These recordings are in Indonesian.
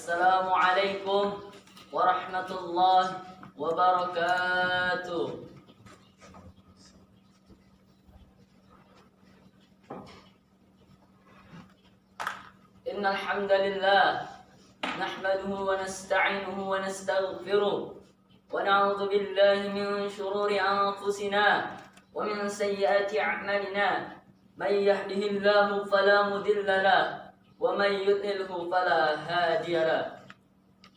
Assalamualaikum warahmatullahi wabarakatuh. Innal hamdalillah nahmaduhu wa nasta'inuhu wa nastaghfiruh wa na'udzu billahi min shururi anfusina wa min sayyiati a'malina. May yahdihillahu fala mudilla lahu wa may yudlilhu fala hadiya lahu.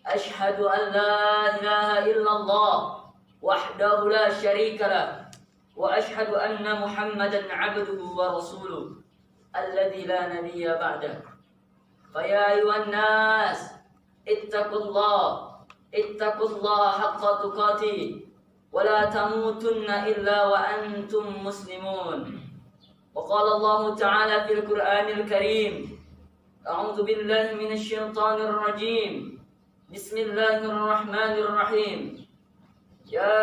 Ashhadu an la ilaha illallah wahdahu la syarika lahu wa ashhadu anna Muhammadan 'abduhu wa rasuluh alladzi la nabiyya ba'dahu. Faya ayuhan nas ittaqullah haqqa tuqatih wa la tamutunna illa wa antum muslimun. Wa qala Allah ta'ala fil Qur'anil Karim, a'udzu billahi minasy syaithanir rajim. Bismillahirrahmanirrahim. Ya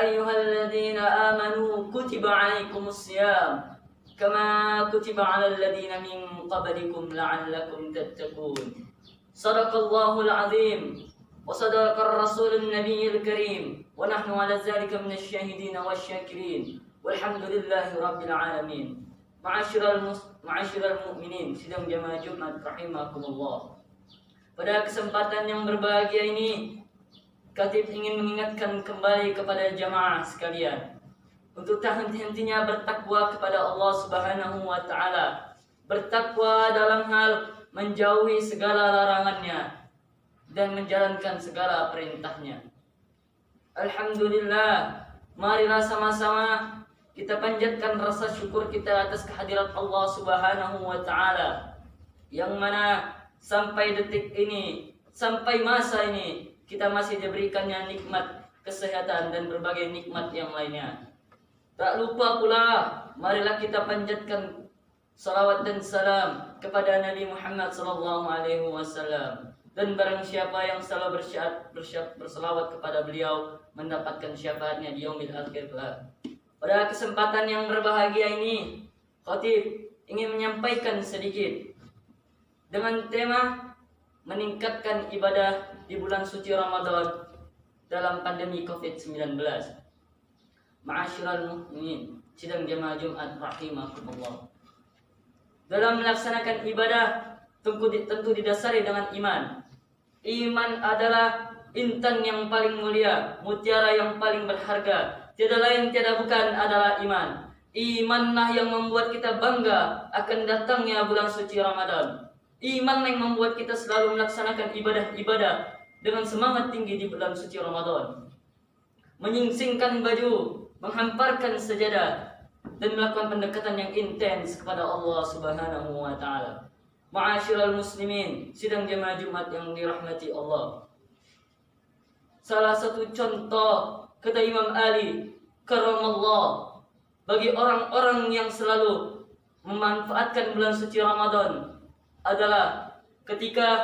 ayyuhalladzina amanu kutiba 'alaikumus syiyam kama kutiba 'alal ladzina min qablikum la'allakum tattaqun. Shadaqallahul 'azim wa sadaqar rasulun nabiyyil karim wa nahnu 'ala dzalika minasy syahidin wasyakirin. Walhamdulillahi rabbil alamin. Ma'asyiral mu'minin, sidang jamaah Jumat rahimakumullah. Pada kesempatan yang berbahagia ini, Khatib ingin mengingatkan kembali kepada jamaah sekalian untuk tak henti-hentinya bertakwa kepada Allah Subhanahu wa taala. Bertakwa dalam hal menjauhi segala larangannya dan menjalankan segala perintahnya. Alhamdulillah, marilah sama-sama kita panjatkan rasa syukur kita atas kehadirat Allah Subhanahu wa taala, yang mana sampai detik ini, sampai masa ini, kita masih diberikannya nikmat kesehatan dan berbagai nikmat yang lainnya. Tak lupa pula, marilah kita panjatkan salawat dan salam kepada Nabi Muhammad SAW. Dan barang siapa yang selalu bersalawat kepada beliau mendapatkan syafaatnya di yaumil akhir kelak. Pada kesempatan yang berbahagia ini, Khatib ingin menyampaikan sedikit dengan tema meningkatkan ibadah di bulan suci Ramadan dalam pandemi COVID-19. Ma'asyiral mu'minin, sidang jamaah Jumat rahimakumullah. Dalam melaksanakan ibadah tentu didasari dengan iman. Iman adalah intan yang paling mulia, mutiara yang paling berharga. Tiada lain tiada bukan adalah iman. Imanlah yang membuat kita bangga akan datangnya bulan suci Ramadan. Iman yang membuat kita selalu melaksanakan ibadah-ibadah dengan semangat tinggi di bulan suci Ramadan. Menyingsingkan baju, menghamparkan sajadah, dan melakukan pendekatan yang intens kepada Allah Subhanahu wa taala. Ma'asyiral muslimin, sidang jamaah Jumat yang dirahmati Allah. Salah satu contoh kata Imam Ali karamallah bagi orang-orang yang selalu memanfaatkan bulan suci Ramadan adalah ketika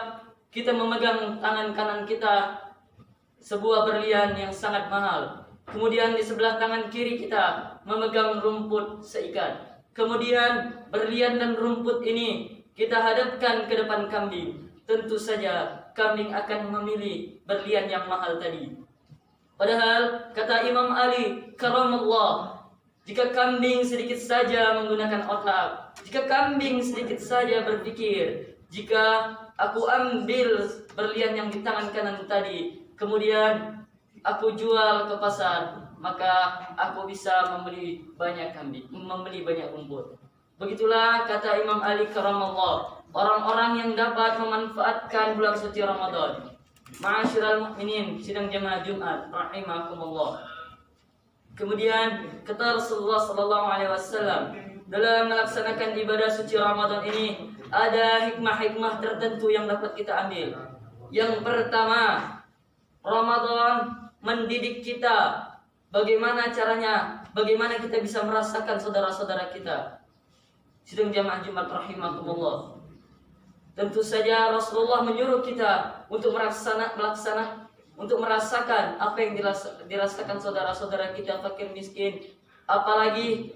kita memegang tangan kanan kita sebuah berlian yang sangat mahal. Kemudian di sebelah tangan kiri kita memegang rumput seikat. Kemudian berlian dan rumput ini kita hadapkan ke depan kambing. Tentu saja kambing akan memilih berlian yang mahal tadi. Padahal kata Imam Ali karamallah, jika kambing sedikit saja menggunakan otak, jika kambing sedikit saja berpikir, jika aku ambil berlian yang di tangan kanan tadi, kemudian aku jual ke pasar, maka aku bisa membeli banyak kambing, membeli banyak rumput. Begitulah kata Imam Ali karamallah, orang-orang yang dapat memanfaatkan bulan suci Ramadan. Ma'asyiral mu'minin, sidang jamaah Jumat rahimakumullah. Kemudian kata Rasulullah SAW, dalam melaksanakan ibadah suci Ramadan ini ada hikmah-hikmah tertentu yang dapat kita ambil. Yang pertama, Ramadan mendidik kita bagaimana caranya, bagaimana kita bisa merasakan saudara-saudara kita. Sidang jamaah Jumat rahimakumullah. Tentu saja Rasulullah menyuruh kita untuk untuk merasakan apa yang dirasakan saudara-saudara kita fakir miskin. Apalagi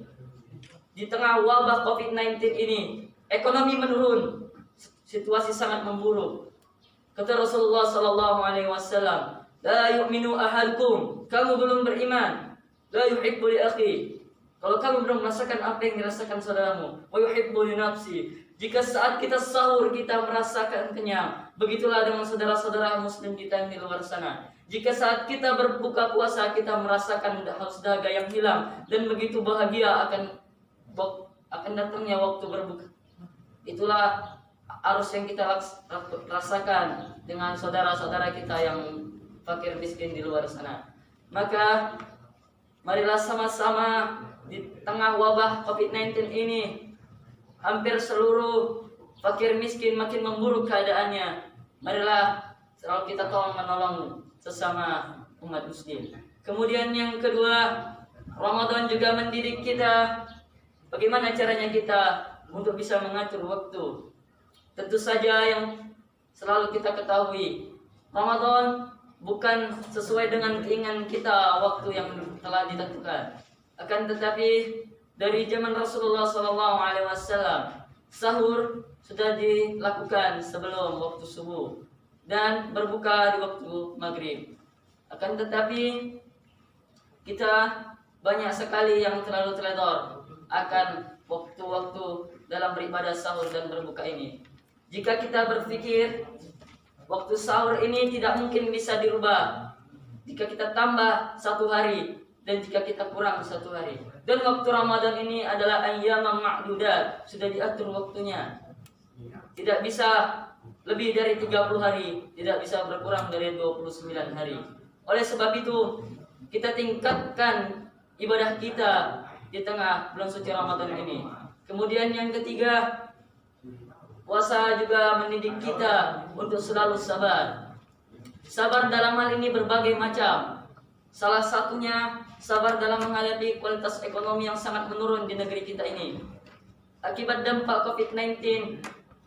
di tengah wabah COVID-19 ini, ekonomi menurun, situasi sangat memburuk. Kata Rasulullah sallallahu alaihi wasallam, "La yu'minu ahadukum." Kamu belum beriman. La yuhibbu li akhi. Kalau kamu belum merasakan apa yang dirasakan saudaramu, wa yuhibbu li nafsi. Jika saat kita sahur kita merasakan kenyang, begitulah dengan saudara-saudara muslim kita yang di luar sana. Jika saat kita berbuka puasa kita merasakan haus dahaga yang hilang dan begitu bahagia akan datangnya waktu berbuka. Itulah arus yang kita rasakan dengan saudara-saudara kita yang fakir miskin di luar sana. Maka marilah sama-sama di tengah wabah COVID-19 ini, hampir seluruh fakir miskin makin memburuk keadaannya. Marilah selalu kita tolong menolong sesama umat muslim. Kemudian yang kedua, Ramadan juga mendidik kita bagaimana caranya kita untuk bisa mengatur waktu. Tentu saja yang selalu kita ketahui, Ramadan bukan sesuai dengan keinginan kita waktu yang telah ditentukan. Akan tetapi dari zaman Rasulullah SAW, sahur sudah dilakukan sebelum waktu subuh dan berbuka di waktu maghrib. Akan tetapi kita banyak sekali yang terlalu teledor akan waktu-waktu dalam beribadah sahur dan berbuka ini. Jika kita berpikir waktu sahur ini tidak mungkin bisa dirubah jika kita tambah 1 hari dan jika kita kurang 1 hari. Dan waktu Ramadan ini adalah ayyaman ma'dudat, sudah diatur waktunya. Tidak bisa lebih dari 30 hari, tidak bisa berkurang dari 29 hari. Oleh sebab itu, kita tingkatkan ibadah kita di tengah bulan suci Ramadan ini. Kemudian yang ketiga, puasa juga mendidik kita untuk selalu sabar. Sabar dalam hal ini berbagai macam. Salah satunya sabar dalam menghadapi kualitas ekonomi yang sangat menurun di negeri kita ini. Akibat dampak COVID-19,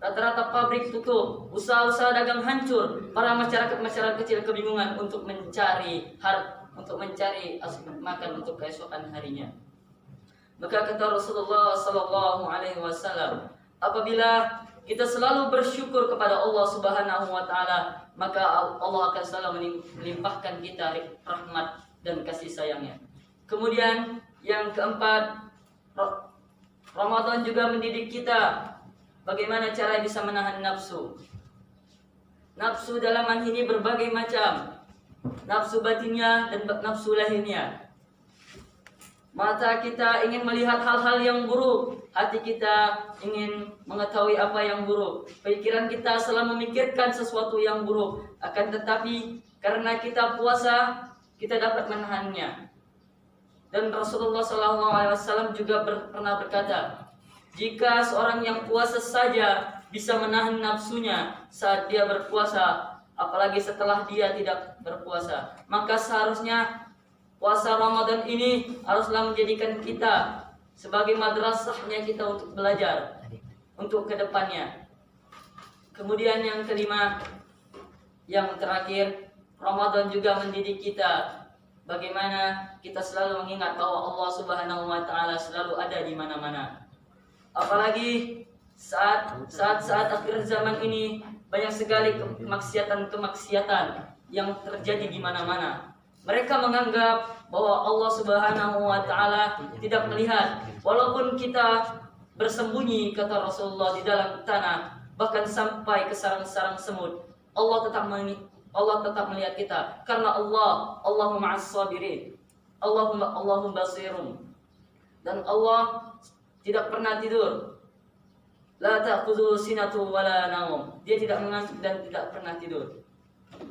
rata-rata pabrik tutup, usaha-usaha dagang hancur, para masyarakat kecil kebingungan untuk mencari makan untuk keesokan harinya. Maka kata Rasulullah sallallahu alaihi wasallam, apabila kita selalu bersyukur kepada Allah Subhanahu wa taala, maka Allah akan selalu melimpahkan kita rahmat dan kasih sayangnya. Kemudian yang keempat, Ramadan juga mendidik kita bagaimana cara bisa menahan nafsu. Nafsu dalam hal ini berbagai macam. Nafsu batinnya dan nafsu lahirnya. Mata kita ingin melihat hal-hal yang buruk, hati kita ingin mengetahui apa yang buruk, pikiran kita selalu memikirkan sesuatu yang buruk. Akan tetapi karena kita puasa, kita dapat menahannya. Dan Rasulullah SAW juga pernah berkata, jika seorang yang puasa saja bisa menahan nafsunya saat dia berpuasa, apalagi setelah dia tidak berpuasa, maka seharusnya puasa Ramadan ini haruslah menjadikan kita sebagai madrasahnya kita untuk belajar untuk kedepannya. Kemudian yang kelima, yang terakhir, Ramadan juga mendidik kita bagaimana kita selalu mengingat bahwa Allah Subhanahu wa taala selalu ada di mana-mana. Apalagi saat akhir zaman ini banyak sekali kemaksiatan yang terjadi di mana-mana. Mereka menganggap bahwa Allah Subhanahu wa taala tidak melihat, walaupun kita bersembunyi, kata Rasulullah, di dalam tanah, bahkan sampai ke sarang-sarang semut, Allah tetap melihat kita. Karena Allahumma as-sabirin, Allahumma basirun. Dan Allah tidak pernah tidur. La ta'khudhu sinatu wala naum. Dia tidak mengantuk dan tidak pernah tidur.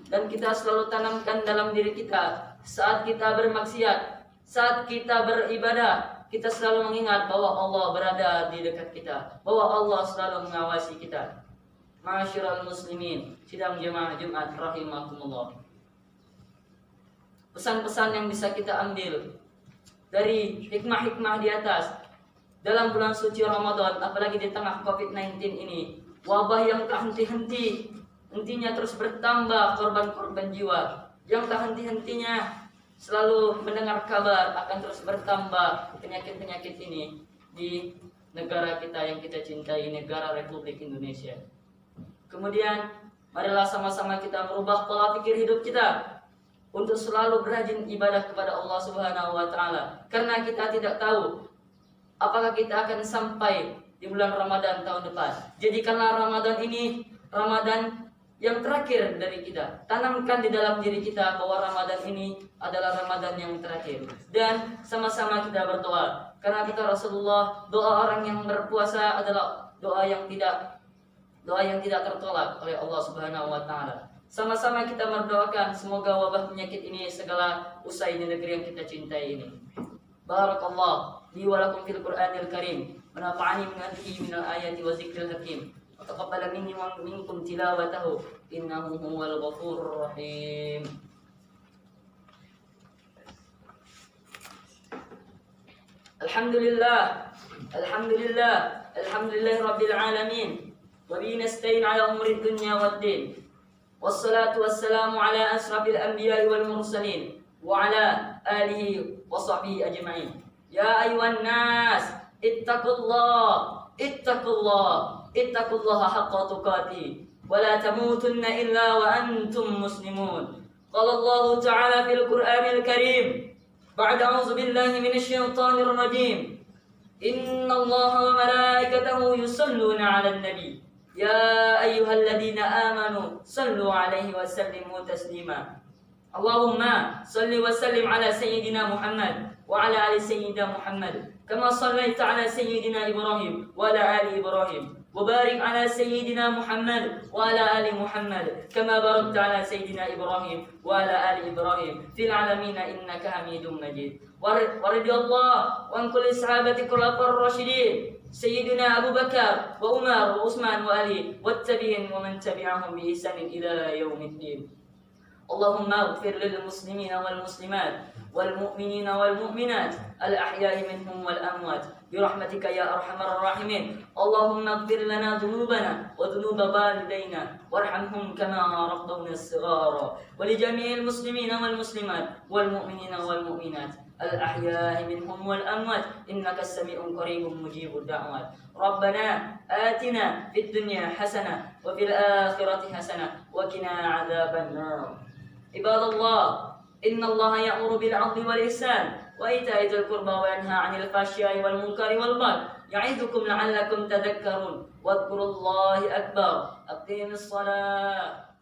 Dan kita selalu tanamkan dalam diri kita, saat kita bermaksiat, saat kita beribadah, kita selalu mengingat bahwa Allah berada di dekat kita, bahwa Allah selalu mengawasi kita. Ma'asyiral muslimin, sidang jemaah Jumat rahimakumullah. Pesan-pesan yang bisa kita ambil dari hikmah-hikmah di atas dalam bulan suci Ramadan, apalagi di tengah COVID-19 ini, wabah yang tak henti-henti, hentinya terus bertambah korban-korban jiwa, yang tak henti-hentinya selalu mendengar kabar akan terus bertambah penyakit-penyakit ini di negara kita yang kita cintai, negara Republik Indonesia. Kemudian Marilah sama-sama kita merubah pola pikir hidup kita untuk selalu berrajin ibadah kepada Allah Subhanahu wa taala. Karena kita tidak tahu apakah kita akan sampai di bulan Ramadan tahun depan. Jadikanlah Ramadan ini Ramadan yang terakhir dari kita. Tanamkan di dalam diri kita bahwa Ramadan ini adalah Ramadan yang terakhir. Dan sama-sama kita berdoa. Karena kata Rasulullah, doa orang yang berpuasa adalah doa yang tidak tertolak oleh Allah Subhanahu wa taala. Sama-sama kita berdoakan semoga wabah penyakit ini segala usai di negeri yang kita cintai ini. Barakallah li wa lakum fil Qur'anil Karim wa nafa'ani min al-ayati wa zikril hakim wa taqabbala minni wa minkum tilawatahu innahu huwal ghafurur rahim. Alhamdulillah rabbil alamin wa bihi nasta'in ala umuri dunya waddin. Wassalatu wassalamu ala asrafil anbiya'i wal mursalin wa ala alihi wa sahbihi ajma'in. Ya ayuhan nas, ittaqullaha haqqa tuqatih wa la tamutunna illa wa antum muslimun. Qala Allah ta'ala fil Qur'anil Karim ba'da a'udzu billahi minasy syaithanir rajim. Innallaha wa malaikatahu yusholluna 'alan nabi. Ya ayyuhalladzina amanu sallu 'alaihi wa sallimu taslima. Allahumma salli wa sallim ala sayyidina Muhammad wa ala ali sayyidina Muhammad kama sallaita ala sayyidina Ibrahim wa ala ali Ibrahim wa barik ala sayyidina Muhammad wa ala ali Muhammad kama barakta ala sayyidina Ibrahim wa ala ali Ibrahim fil alamin innaka Hamidum Majid. Wa radhiyallahu an kulli sahabati khulafar rasyidin Sayyidina Abu Bakar wa Umar wa Utsman wa Ali wattabi'in wa man tabi'ahum bi ihsan ila yaumiddin. Allahumma ighfir lil muslimina wal muslimat wal mu'minina wal mu'minat al ahya'i minhum wal amwat bi rahmatika ya arhamar rahimin. Allahumma ighfir lana dhunubana wa dhunuba walidayna warhamhum kama rabbawna as-sighara wa li jami'il muslimina wal muslimat wal mu'minina wal mu'minat al ahya'i minhum wal amwat innaka as-sami'un qaribun mujibud da'wat. Rabbana atina fid dunya hasanah wa fil akhirati hasanah wa qina adzaban nar. Ibadallah, innallaha ya'muru bil 'adli wal ihsan wa ita'i dzil qurba wa yanha 'anil fahsya'i wal munkari wal baghi ya'idzukum la'allakum tadhakkarun wadhkurullaha akbar. Aqimis shalah.